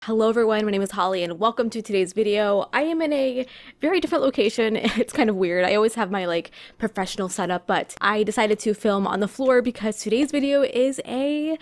Hello everyone, my name is Holly and welcome to today's video. I am in a very different location. It's kind of weird. I always have my professional setup, but I decided to film on the floor because today's video is a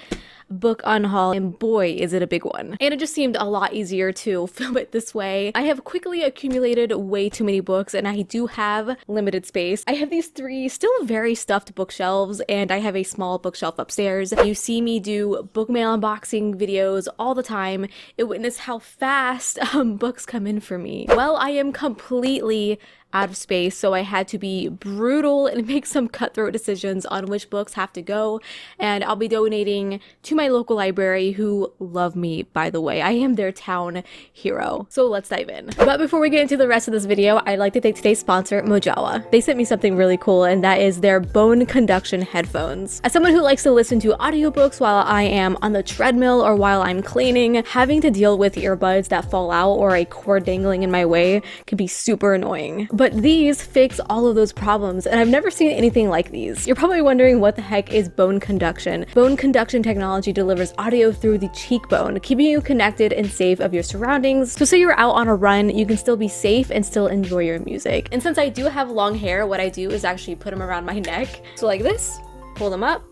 book unhaul, and boy is it a big one. And it just seemed a lot easier to film it this way. I have quickly accumulated way too many books and I do have limited space. I have these three still very stuffed bookshelves and I have a small bookshelf upstairs. You see me do book mail unboxing videos all the time. Witness how fast books come in for me. Well, I am completely out of space, so I had to be brutal and make some cutthroat decisions on which books have to go, and I'll be donating to my local library, who love me, by the way. I am their town hero. So let's dive in. But before we get into the rest of this video, I'd like to thank today's sponsor, Mawa. They sent me something really cool, and that is their bone conduction headphones. As someone who likes to listen to audiobooks while I am on the treadmill or while I'm cleaning, having to deal with earbuds that fall out or a cord dangling in my way can be super annoying. But these fix all of those problems, and I've never seen anything like these. You're probably wondering what the heck is bone conduction. Bone conduction technology delivers audio through the cheekbone, keeping you connected and safe of your surroundings. So say you're out on a run, you can still be safe and still enjoy your music. And since I do have long hair, what I do is actually put them around my neck. So like this, pull them up,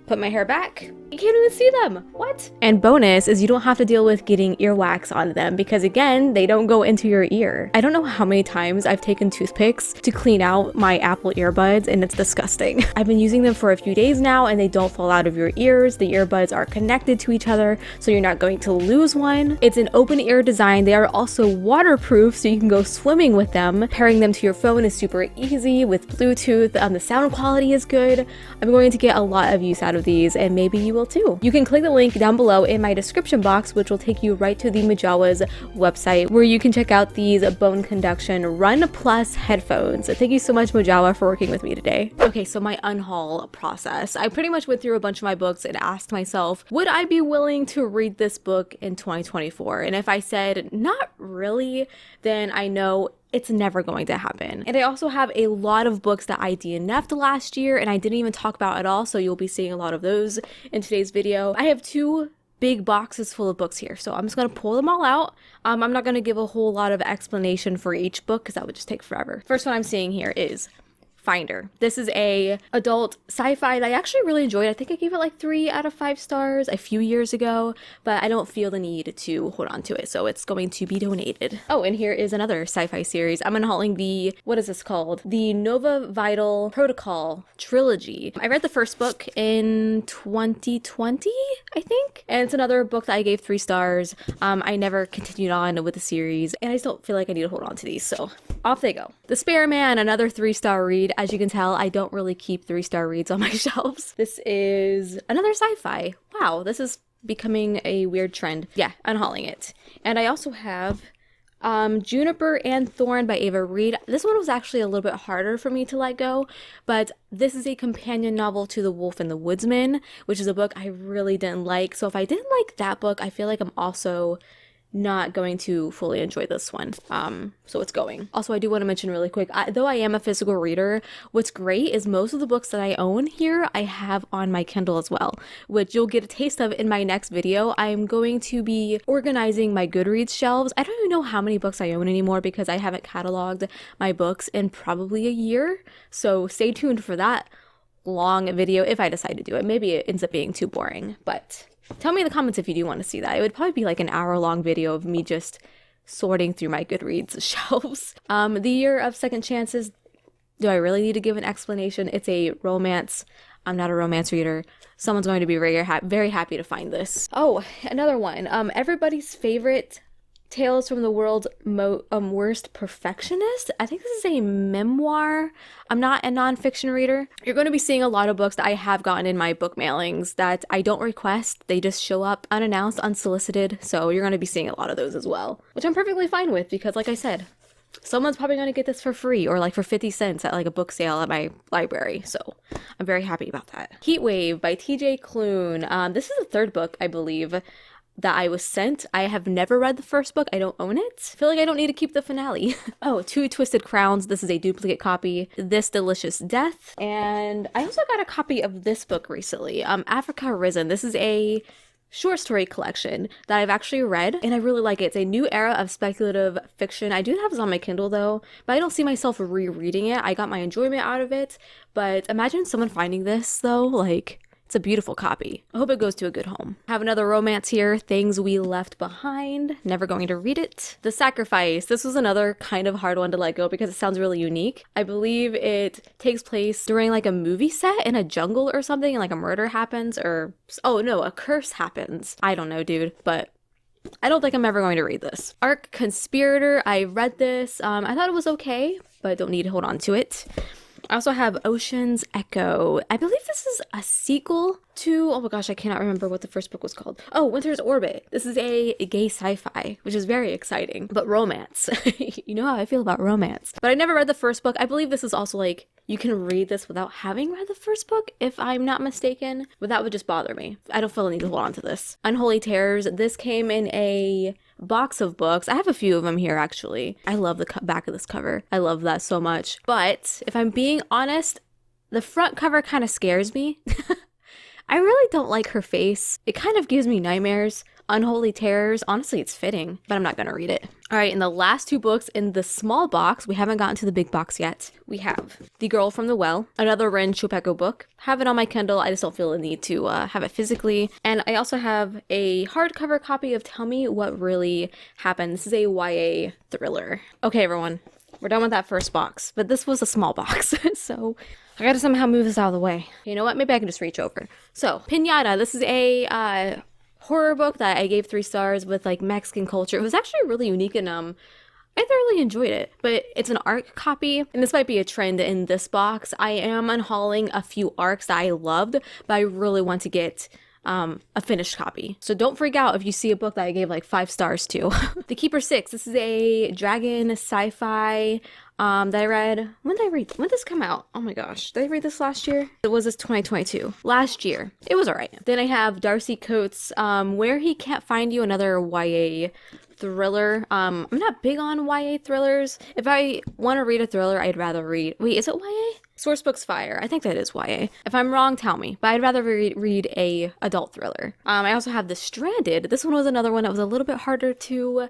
put my hair back. You can't even see them. What? And bonus is you don't have to deal with getting earwax on them because again, they don't go into your ear. I don't know how many times I've taken toothpicks to clean out my Apple earbuds and it's disgusting. I've been using them for a few days now and they don't fall out of your ears. The earbuds are connected to each other so you're not going to lose one. It's an open ear design. They are also waterproof so you can go swimming with them. Pairing them to your phone is super easy with Bluetooth. The sound quality is good. I'm going to get a lot of use out of these and maybe you will too. You can click the link down below in my description box, which will take you right to the Mawa's website where you can check out these bone conduction Run Plus headphones. Thank you so much, Mawa, for working with me today. Okay, so my unhaul process. I pretty much went through a bunch of my books and asked myself, would I be willing to read this book in 2024? And if I said not really, then I know it's never going to happen. And I also have a lot of books that I DNF'd last year and I didn't even talk about at all, so you'll be seeing a lot of those in today's video. I have two big boxes full of books here, so I'm just gonna pull them all out. I'm not gonna give a whole lot of explanation for each book because that would just take forever. First one I'm seeing here is Finder. This is a adult sci-fi that I actually really enjoyed. I think I gave it like 3 out of 5 stars a few years ago, but I don't feel the need to hold on to it, so it's going to be donated. Oh, and here is another sci-fi series. I'm unhauling the, what is this called? The Nova Vital Protocol trilogy. I read the first book in 2020, I think, and it's another book that I gave 3 stars. I never continued on with the series, and I just don't feel like I need to hold on to these, so off they go. The Spare Man, another 3-star read. As you can tell, I don't really keep 3-star reads on my shelves. This is another sci-fi. Wow, this is becoming a weird trend. Yeah, unhauling it. And I also have Juniper and Thorn by Ava Reed. This one was actually a little bit harder for me to let go, but this is a companion novel to The Wolf and the Woodsman, which is a book I really didn't like. So if I didn't like that book, I feel like I'm also not going to fully enjoy this one. So it's going. Also, I do want to mention really quick, though I am a physical reader, what's great is most of the books that I own here, I have on my Kindle as well, which you'll get a taste of in my next video. I'm going to be organizing my Goodreads shelves. I don't even know how many books I own anymore because I haven't cataloged my books in probably a year. So stay tuned for that long video if I decide to do it. Maybe it ends up being too boring, but tell me in the comments if you do want to see that. It would probably be like an hour-long video of me just sorting through my Goodreads shelves. The Year of Second Chances. Do I really need to give an explanation? It's a romance. I'm not a romance reader. Someone's going to be very happy to find this. Oh, another one. Everybody's favorite Tales from the World's Worst Perfectionist. I think this is a memoir. I'm not a nonfiction reader. You're going to be seeing a lot of books that I have gotten in my book mailings that I don't request. They just show up unannounced, unsolicited. So you're going to be seeing a lot of those as well, which I'm perfectly fine with because, like I said, someone's probably going to get this for free or like for 50 cents at like a book sale at my library. So I'm very happy about that. Heat Wave by TJ Klune. This is the 3rd book, I believe, that I was sent. I have never read the first book. I don't own it. I feel like I don't need to keep the finale. Oh, Two Twisted Crowns. This is a duplicate copy. This Delicious Death. And I also got a copy of this book recently. Africa Risen. This is a short story collection that I've actually read, and I really like it. It's a new era of speculative fiction. I do have this on my Kindle though, but I don't see myself rereading it. I got my enjoyment out of it, but imagine someone finding this though, like, it's a beautiful copy. I hope it goes to a good home. I have another romance here, Things We Left Behind. Never going to read it. The Sacrifice. This was another kind of hard one to let go because it sounds really unique. I believe it takes place during like a movie set in a jungle or something, and like a murder happens, or oh no, a curse happens. I don't know, dude, but I don't think I'm ever going to read this. Arc Conspirator. I read this. I thought it was okay, but don't need to hold on to it. I also have Ocean's Echo. I believe this is a sequel to, oh my gosh, I cannot remember what the first book was called. Oh, Winter's Orbit. This is a gay sci-fi, which is very exciting, but romance. You know how I feel about romance. But I never read the first book. I believe this is also like, you can read this without having read the first book, if I'm not mistaken, but that would just bother me. I don't feel the need to hold on to this. Unholy Terrors. This came in a box of books. I have a few of them here actually. I love the back of this cover. I love that so much. But if I'm being honest, the front cover kind of scares me. I really don't like her face. It kind of gives me nightmares. Unholy Terrors. Honestly, it's fitting, but I'm not gonna read it. All right, and the last two books in the small box, we haven't gotten to the big box yet. We have The Girl from the Well, another Ren Shopeko book. Have it on my Kindle. I just don't feel the need to have it physically. And I also have a hardcover copy of Tell Me What Really Happened. This is a YA thriller. Okay, everyone, we're done with that first box, but this was a small box, so I gotta somehow move this out of the way. You know what? Maybe I can just reach over. So, Piñata. This is a horror book that I gave 3 stars with like Mexican culture. It was actually really unique, and I thoroughly enjoyed it. But it's an ARC copy, and this might be a trend in this box. I am unhauling a few ARCs that I loved, but I really want to get a finished copy. So don't freak out if you see a book that I gave like 5 stars to. The Keeper 6. This is a dragon sci-fi that I read. When did this come out? Oh my gosh, did I read this last year? It was this 2022. Last year. It was alright. Then I have Darcy Coates' Where He Can't Find You, another YA thriller. I'm not big on YA thrillers. If I want to read a thriller, I'd rather read... Wait, is it YA? Sourcebooks Fire. I think that is YA. If I'm wrong, tell me. But I'd rather read a adult thriller. I also have The Stranded. This one was another one that was a little bit harder to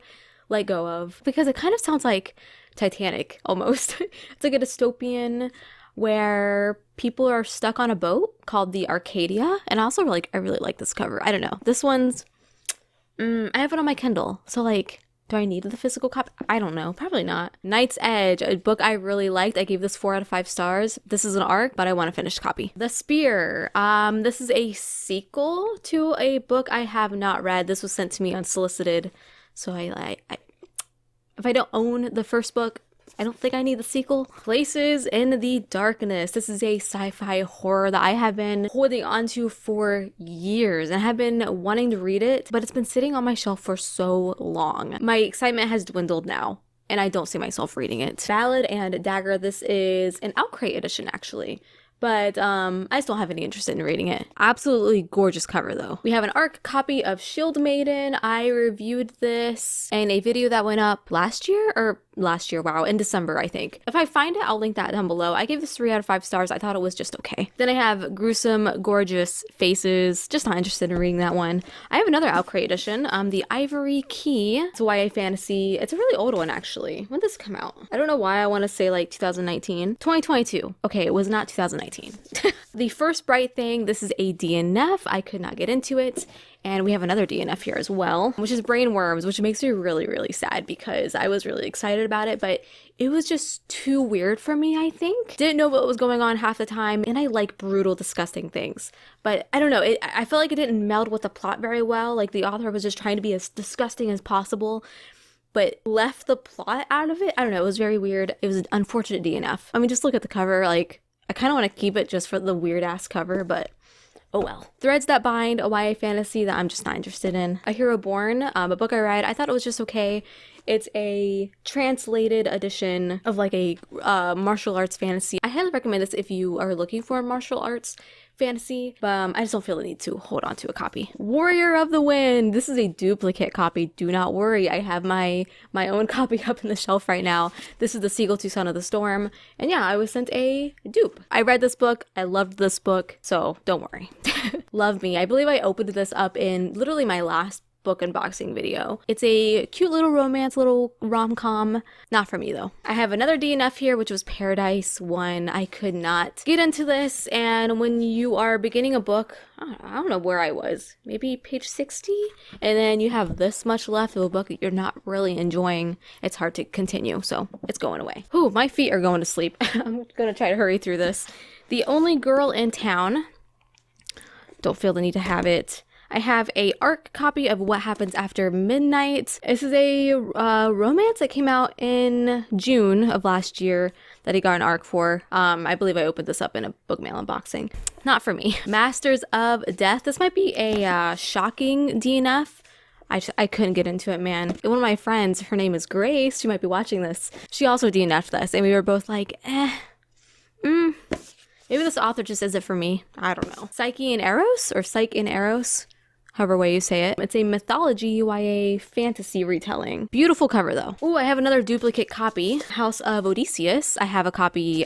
let go of because it kind of sounds like Titanic almost. It's like a dystopian where people are stuck on a boat called the Arcadia, and I really like this cover. I don't know. This one's I have it on my Kindle, so like, do I need the physical copy? I don't know. Probably not. Knight's Edge, a book I really liked. I gave this 4 out of 5 stars. This is an ARC, but I want a finished copy. The Spear. This is a sequel to a book I have not read. This was sent to me unsolicited, so I if I don't own the first book, I don't think I need the sequel. Places in the Darkness. This is a sci-fi horror that I have been holding onto for years and have been wanting to read it, but it's been sitting on my shelf for so long. My excitement has dwindled now, and I don't see myself reading it. Ballad and Dagger. This is an Outcry edition, actually. But I just don't have any interest in reading it. Absolutely gorgeous cover though. We have an ARC copy of Shield Maiden. I reviewed this in a video that went up last year, wow, in December, I think. If I find it, I'll link that down below. I gave this 3 out of 5 stars. I thought it was just okay. Then I have Gruesome Gorgeous Faces. Just not interested in reading that one. I have another Outcry edition, The Ivory Key. It's a YA fantasy. It's a really old one actually. When did this come out? I don't know why I want to say like 2019. 2022. Okay, it was not 2019. The First Bright Thing. This is a DNF. I could not get into it. And we have another DNF here as well, which is Brainworms, which makes me really, really sad because I was really excited about it, but it was just too weird for me, I think. Didn't know what was going on half the time, and I like brutal, disgusting things. But I don't know, I felt like it didn't meld with the plot very well. Like the author was just trying to be as disgusting as possible, but left the plot out of it. I don't know, it was very weird. It was an unfortunate DNF. I mean, just look at the cover, like, I kind of want to keep it just for the weird ass cover, but oh well. Threads That Bind, a YA fantasy that I'm just not interested in. A Hero Born, a book I read. I thought it was just okay. It's a translated edition of like a martial arts fantasy. I highly recommend this if you are looking for martial arts fantasy, but I just don't feel the need to hold on to a copy. Warrior of the Wind. This is a duplicate copy. Do not worry. I have my own copy up in the shelf right now. This is the Seagull to Son of the Storm. And yeah, I was sent a dupe. I read this book. I loved this book. So don't worry. Love me. I believe I opened this up in literally my last book unboxing video. It's a cute little romance, little rom-com. Not for me though. I have another DNF here, which was Paradise 1. I could not get into this, and when you are beginning a book, I don't know where I was, maybe page 60, and then you have this much left of a book that you're not really enjoying, it's hard to continue, so it's going away. Ooh, my feet are going to sleep. I'm gonna try to hurry through this. The Only Girl in Town. Don't feel the need to have it. I have a ARC copy of What Happens After Midnight. This is a romance that came out in June of last year that I got an ARC for. I believe I opened this up in a book mail unboxing. Not for me. Masters of Death. This might be a shocking DNF. I couldn't get into it, man. One of my friends, her name is Grace, she might be watching this. She also DNF'd this, and we were both like, maybe this author just isn't for me. I don't know. Psyche and Eros, or Psyche and Eros, however way you say it. It's a mythology YA fantasy retelling. Beautiful cover though. Ooh, I have another duplicate copy. House of Odysseus. I have a copy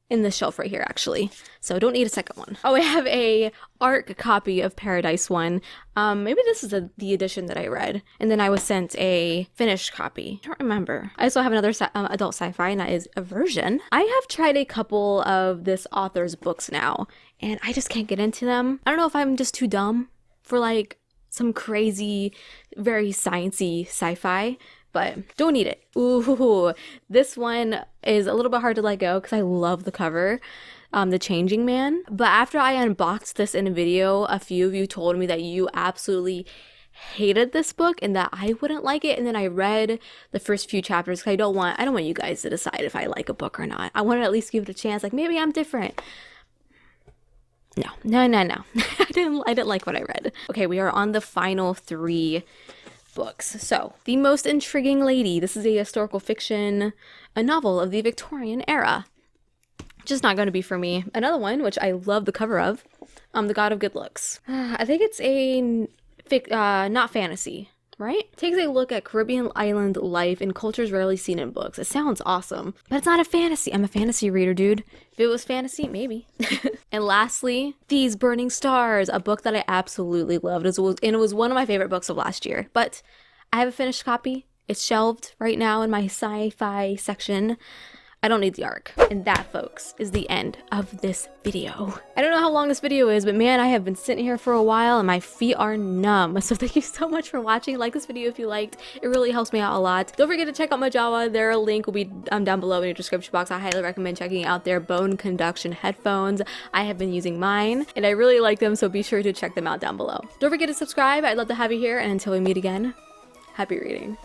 in the shelf right here actually, so don't need a second one. Oh, I have a ARC copy of Paradise 1. Maybe this is the edition that I read, and then I was sent a finished copy. I don't remember. I also have another adult sci-fi, and that is Aversion. I have tried a couple of this author's books now, and I just can't get into them. I don't know if I'm just too dumb for like some crazy, very sciencey sci-fi, but don't need it. Ooh, this one is a little bit hard to let go because I love the cover, The Changing Man. But after I unboxed this in a video, a few of you told me that you absolutely hated this book and that I wouldn't like it. And then I read the first few chapters because I don't want you guys to decide if I like a book or not. I want to at least give it a chance. Like maybe I'm different. No. I didn't like what I read. Okay, we are on the final 3 books. So, The Most Intriguing Lady. This is a historical fiction, a novel of the Victorian era. Just not going to be for me. Another one, which I love the cover of, The God of Good Looks. I think it's a not fantasy, right? Takes a look at Caribbean island life and cultures rarely seen in books. It sounds awesome, but it's not a fantasy. I'm a fantasy reader, dude. If it was fantasy, maybe. And lastly, These Burning Stars, a book that I absolutely loved. And it was one of my favorite books of last year. But I have a finished copy. It's shelved right now in my sci-fi section. I don't need the ARC. And that, folks, is the end of this video. I don't know how long this video is, but man, I have been sitting here for a while and my feet are numb. So thank you so much for watching. Like this video if you liked. It really helps me out a lot. Don't forget to check out my Mawa. Their link will be down below in your description box. I highly recommend checking out their bone conduction headphones. I have been using mine and I really like them, so be sure to check them out down below. Don't forget to subscribe. I'd love to have you here, and until we meet again, happy reading.